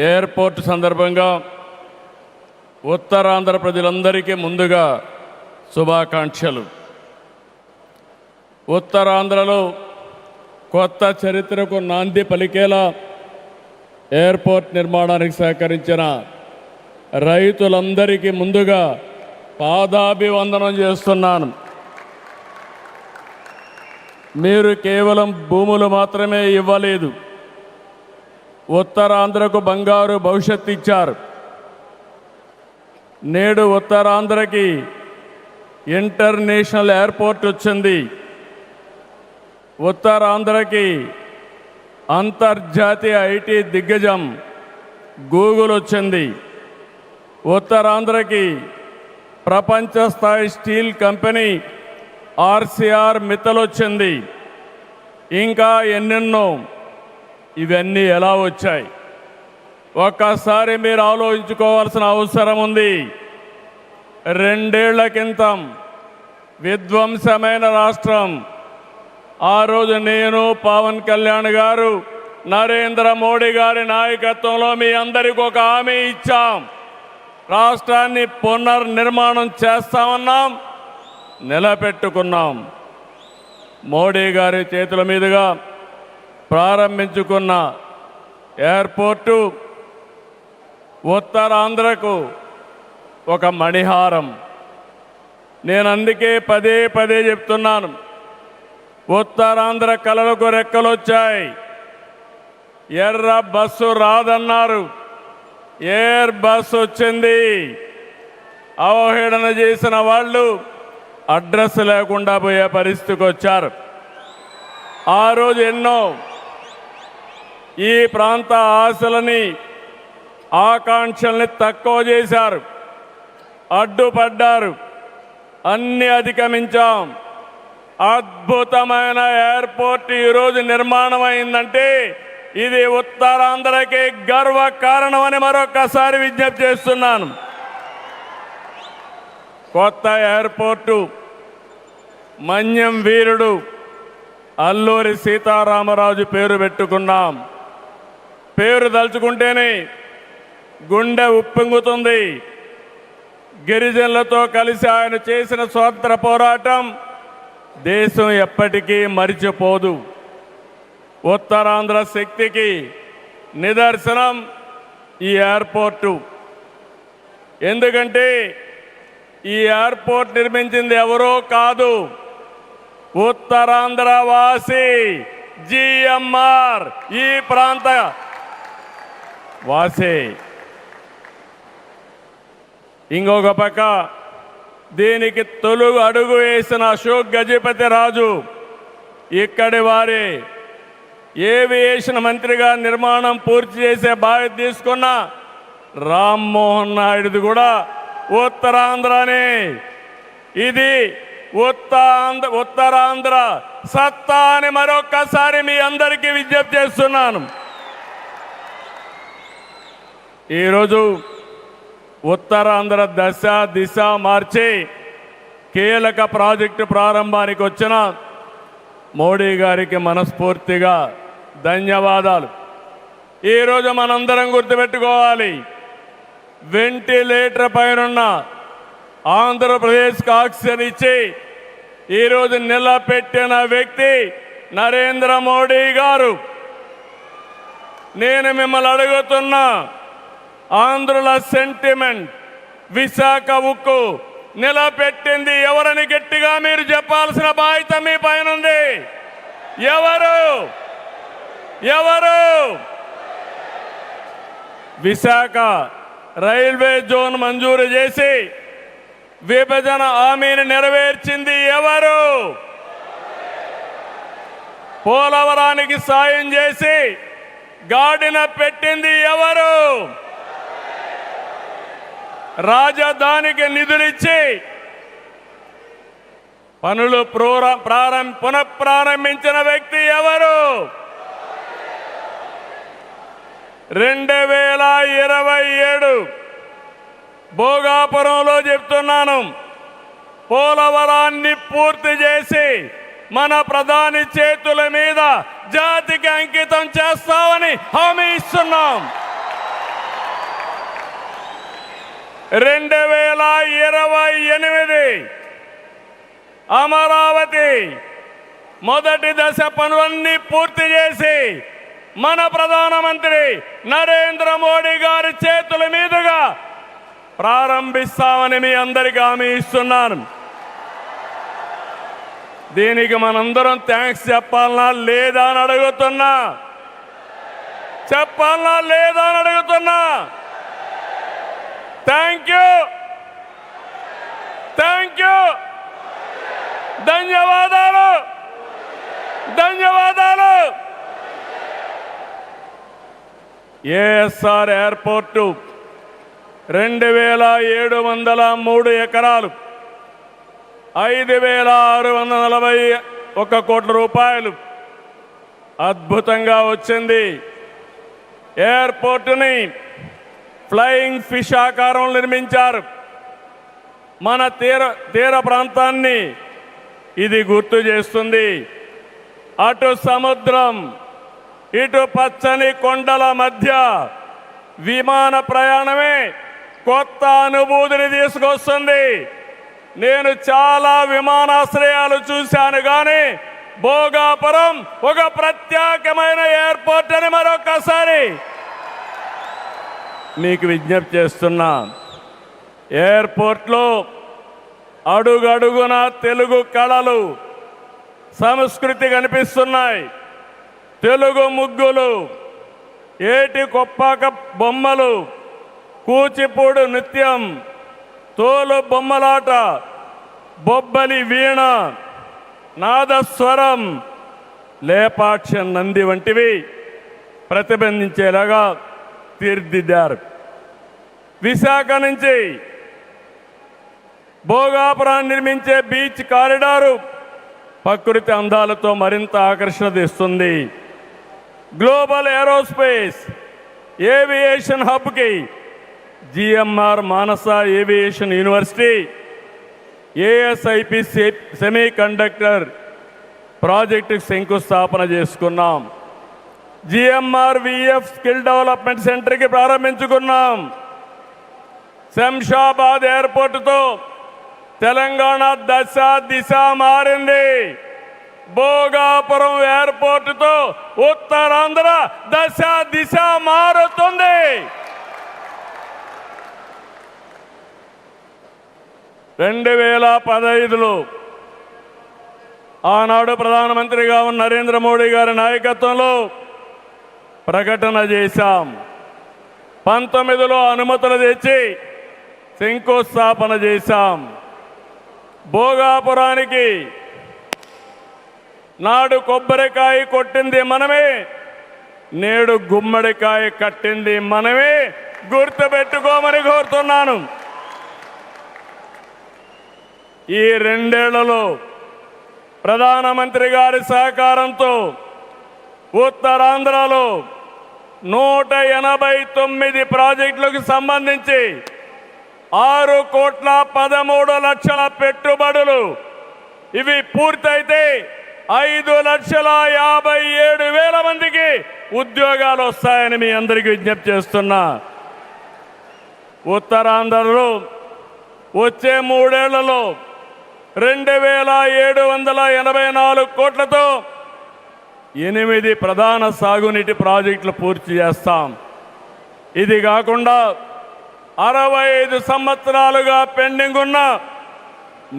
Airport సందర్భంగా ఉత్తరాంధ్ర ప్రజలందరికీ ముందుగా శుభాకాంక్షలు. ఉత్తరాంధ్రలో కొత్త చరిత్రకు నాంది పలికేలా ఎయిర్పోర్ట్ నిర్మాణానికి సహకరించిన రైతులందరికీ ముందుగా పాదాభివందనం చేస్తున్నాను. మీరు కేవలం భూములు మాత్రమే ఇవ్వలేదు, ఉత్తరాంధ్రకు బంగారు భవిష్యత్తు ఇచ్చారు. నేడు ఉత్తరాంధ్రకి ఇంటర్నేషనల్ ఎయిర్పోర్ట్ వచ్చింది. ఉత్తరాంధ్రకి అంతర్జాతీయ ఐటీ దిగ్గజం గూగుల్ వచ్చింది. ఉత్తరాంధ్రకి ప్రపంచ స్థాయి స్టీల్ కంపెనీ ఆర్సీఆర్ మిత్తల్ వచ్చింది. ఇంకా ఎన్నెన్నో. ఇవన్నీ ఎలా వచ్చాయి? ఒక్కసారి మీరు ఆలోచించుకోవాల్సిన అవసరం ఉంది. 2 ఏళ్ల క్రితం విధ్వంసమైన రాష్ట్రం. ఆ రోజు నేను, పవన్ కళ్యాణ్ గారు, నరేంద్ర మోడీ గారి నాయకత్వంలో మీ అందరికీ ఒక హామీ ఇచ్చాం. రాష్ట్రాన్ని పునర్నిర్మాణం చేస్తామన్నాం, నిలబెట్టుకున్నాం. మోడీ గారి చేతుల మీదుగా ప్రారంభించుకున్న ఎయిర్పోర్టు ఉత్తరాంధ్రకు ఒక మణిహారం. నేను అందుకే పదే పదే చెప్తున్నాను, ఉత్తరాంధ్ర కళలకు రెక్కలొచ్చాయి. ఎర్ర బస్సు రాదన్నారు, ఎయిర్ బస్సు వచ్చింది. అవహేళన చేసిన వాళ్ళు అడ్రస్ లేకుండా పోయే పరిస్థితికి వచ్చారు. ఆ రోజు ఎన్నో ఈ ప్రాంత ఆశలని, ఆకాంక్షల్ని తక్కువ చేశారు, అడ్డుపడ్డారు. అన్ని అధిగమించాం. అద్భుతమైన ఎయిర్పోర్ట్ ఈరోజు నిర్మాణం అయిందంటే ఇది ఉత్తరాంధ్రకి గర్వ కారణమని మరొకసారి విజ్ఞప్తి చేస్తున్నాను. కొత్త ఎయిర్పోర్టు మన్యం వీరుడు అల్లూరి సీతారామరాజు పేరు పెట్టుకున్నాం. పేరు తలుచుకుంటేనే గుండె ఉప్పొంగుతుంది. గిరిజనులతో కలిసి ఆయన చేసిన స్వాతంత్ర పోరాటం దేశం ఎప్పటికీ మరిచిపోదు. ఉత్తరాంధ్ర శక్తికి నిదర్శనం ఈ ఎయిర్పోర్టు. ఎందుకంటే ఈ ఎయిర్పోర్ట్ నిర్మించింది ఎవరో కాదు, ఉత్తరాంధ్ర వాసి జిఎంఆర్, ఈ ప్రాంత వాసి. ఇంకొక పక్క దీనికి తొలుగు అడుగు వేసిన అశోక్ గజపతి రాజు ఇక్కడి వారే. ఏవియేషన్ మంత్రిగా నిర్మాణం పూర్తి చేసే బాధ్యత తీసుకున్న రామ్మోహన్ నాయుడుది కూడా ఉత్తరాంధ్రనే. ఇది ఉత్తరాంధ్ర సత్తా అని మరొక్కసారి మీ అందరికీ విజ్ఞప్తి చేస్తున్నాను. ఈరోజు ఉత్తరాంధ్ర దశ దిశ మార్చి కీలక ప్రాజెక్టు ప్రారంభానికి వచ్చిన మోడీ గారికి మనస్ఫూర్తిగా ధన్యవాదాలు. ఈరోజు మనందరం గుర్తుపెట్టుకోవాలి, వెంటిలేటర్ పైన ఆంధ్రప్రదేశ్కి ఆక్సిజన్ ఇచ్చి ఈరోజు నిలబెట్టిన వ్యక్తి నరేంద్ర మోడీ గారు. నేను మిమ్మల్ని అడుగుతున్నా, ఆంధ్రుల సెంటిమెంట్ విశాఖ ఉక్కు నిలబెట్టింది ఎవరని గట్టిగా మీరు చెప్పాల్సిన బాధ్యత మీ పైన ఉంది. ఎవరు? విశాఖ రైల్వే జోన్ మంజూరు చేసి విభజన హామీని నెరవేర్చింది ఎవరు? పోలవరానికి సాయం చేసి గాడిన పెట్టింది ఎవరు? రాజధానికి నిధులిచ్చి పనులు పునఃప్రారంభించిన వ్యక్తి ఎవరు? 2027 భోగాపురంలో చెప్తున్నాను, పోలవరాన్ని పూర్తి చేసి మన ప్రధాని చేతుల మీద జాతికి అంకితం చేస్తామని హామీ ఇస్తున్నాం. 2028 అమరావతి మొదటి దశ పనులన్నీ పూర్తి చేసి మన ప్రధానమంత్రి నరేంద్ర మోడీ గారి చేతుల మీదుగా ప్రారంభిస్తామని మీ అందరికీ హామీ ఇస్తున్నాను. దీనికి మనందరం థ్యాంక్స్ చెప్పాలనా లేదా అని అడుగుతున్నా. చెప్పాలనా లేదా అని అడుగుతున్నా. థ్యాంక్ యూ, థ్యాంక్ యూ, ధన్యవాదాలు, ధన్యవాదాలు. ఏఎస్ఆర్ ఎయిర్పోర్టు 2703 ఎకరాలు, 5641 కోట్ల రూపాయలు అద్భుతంగా వచ్చింది. ఎయిర్పోర్టుని ఫ్లయింగ్ ఫిష్ ఆకారం నిర్మించారు. మన తీర ప్రాంతాన్ని ఇది గుర్తు చేస్తుంది. అటు సముద్రం, ఇటు పచ్చని కొండల మధ్య విమాన ప్రయాణమే కొత్త అనుభూతిని తీసుకొస్తుంది. నేను చాలా విమానాశ్రయాలు చూశాను, కానీ భోగాపురం ఒక ప్రత్యేకమైన ఎయిర్పోర్ట్ అని మరొకసారి మీకు విజ్ఞప్తి చేస్తున్నా. ఎయిర్పోర్ట్లో అడుగడుగున తెలుగు కళలు, సంస్కృతి కనిపిస్తున్నాయి. తెలుగు ముగ్గులు, ఏటి కొప్పాక బొమ్మలు, కూచిపూడి నృత్యం, తోలు బొమ్మలాట, బొబ్బలి వీణ, నాదస్వరం, లేపాక్ష నంది వంటివి ప్రతిబింబించేలాగా తీర్చిదిద్దారు. విశాఖ నుంచి భోగాపురాన్ని నిర్మించే బీచ్ కారిడారు ప్రకృతి అందాలతో మరింత ఆకర్షణ తెస్తుంది. గ్లోబల్ ఏరోస్పేస్ ఏవియేషన్ హబ్కి GMR Mansas aviation university, ASIP semiconductor ప్రాజెక్టుకు శంకుస్థాపన చేసుకున్నాం. జిఎంఆర్ విఎఫ్ స్కిల్ డెవలప్మెంట్ సెంటర్కి ప్రారంభించుకున్నాం. శంషాబాద్ ఎయిర్పోర్టుతో తెలంగాణ దశ దిశ మారింది. భోగాపురం ఎయిర్పోర్టుతో ఉత్తరాంధ్ర దశ దిశ మారుతుంది. 2015లో ఆనాడు ప్రధానమంత్రిగా ఉన్న నరేంద్ర మోడీ గారి నాయకత్వంలో ప్రకటన చేశాం. 19లో అనుమతులు తెచ్చి శంకుస్థాపన చేశాం. భోగాపురానికి నాడు కొబ్బరికాయ కొట్టింది మనమే, నేడు గుమ్మడికాయ కట్టింది మనమే. గుర్తుపెట్టుకోమని కోరుతున్నాను. ఈ 2 ఏళ్లలో ప్రధానమంత్రి గారి సహకారంతో ఉత్తరాంధ్రలో 189 ప్రాజెక్టులకు సంబంధించి 6,13,00,000 పెట్టుబడులు. ఇవి పూర్తయితే 5,57,000 మందికి ఉద్యోగాలు వస్తాయని మీ అందరికీ విజ్ఞప్తి చేస్తున్నా. ఉత్తరాంధ్రలో వచ్చే 3 ఏళ్లలో 2,784 కోట్లతో 8 ప్రధాన సాగునీటి ప్రాజెక్టులు పూర్తి చేస్తాం. ఇది కాకుండా 65 సంవత్సరాలుగా పెండింగ్ ఉన్న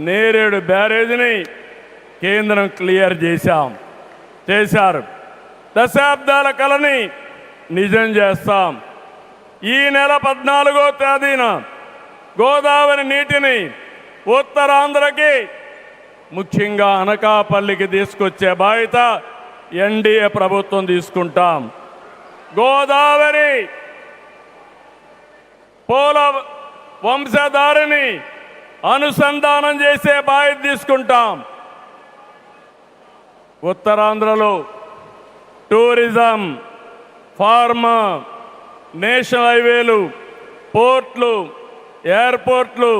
నేరేడు బ్యారేజీని కేంద్రం క్లియర్ చేశారు. దశాబ్దాల కలని నిజం చేస్తాం. ఈ నెల 14వ తేదీన గోదావరి నీటిని ఉత్తరాంధ్రకి, ముఖ్యంగా అనకాపల్లికి తీసుకొచ్చే బాధ్యత ఎన్డీఏ ప్రభుత్వం తీసుకుంటాం. గోదావరి పోల వంశధారిని అనుసంధానం చేసే బాధ్యత తీసుకుంటాం. ఉత్తరాంధ్రలో టూరిజం, ఫార్మా, నేషనల్ హైవేలు, పోర్ట్లు, ఎయిర్పోర్ట్లు,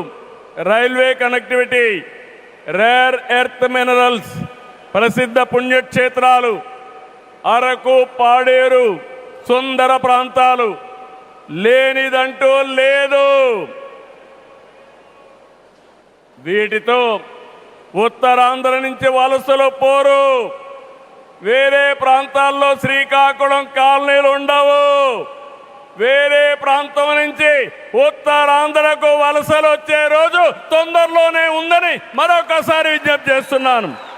railway connectivity, rare earth minerals, ప్రసిద్ధ పుణ్యక్షేత్రాలు, అరకు, పాడేరు, సుందర ప్రాంతాలు లేనిదంటూ లేదు. వీటితో ఉత్తరాంధ్ర నుంచి వలసలు పోరు. వేరే ప్రాంతాల్లో శ్రీకాకుళం కాలనీలు ఉండవు. వేరే ప్రాంతం నుంచి ఉత్తరాంధ్రకు వలసలు వచ్చే రోజు తొందరలోనే ఉందని మరొకసారి విజ్ఞప్తి చేస్తున్నాను.